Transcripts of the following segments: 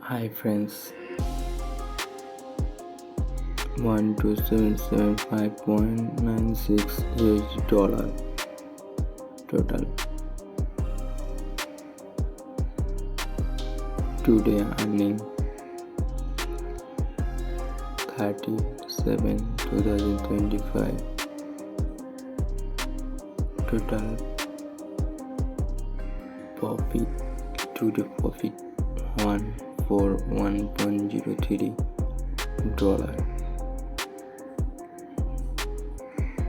Hi friends, 12775.96 USD dollar total. Today earning 30/7/2025. Total profit. Today profit 141.03 dollar.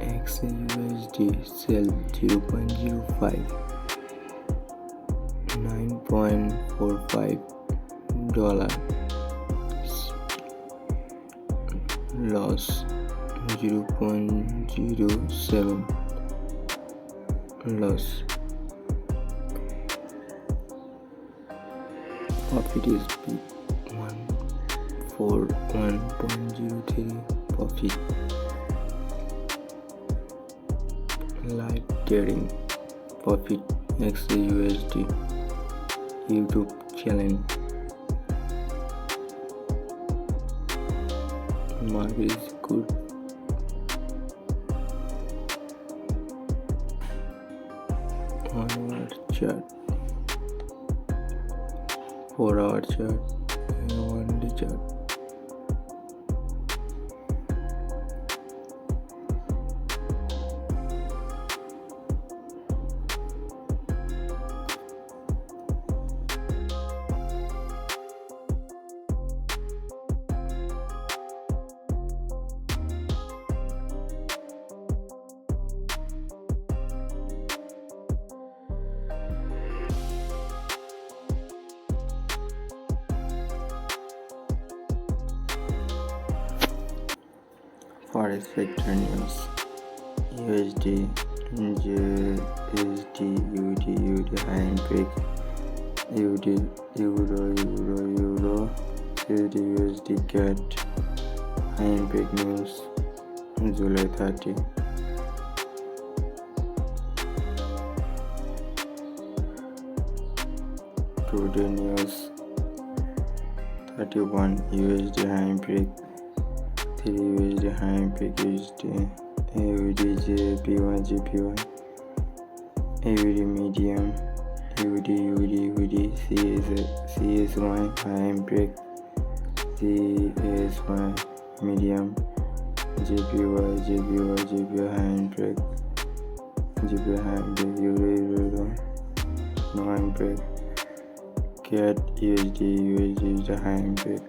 XAUUSD sell 0.05, 9.45 dollar. Loss 0.07 loss. Profit is 141.03 profit. Live trading profit XAUUSD YouTube channel. Market is good. One-hour chart, 4-hour chart, and 1-day chart. Forex sector news: USD, USD, UD high break, UD, Euro, USD, USD get high break news July 30. Today news 31 USD high break, 3 USD high break USD, AUD JP1 AUD medium, UD CSY high break, CSY medium, JPY high break, JPY high break, Euro no high break, CAD USD high break.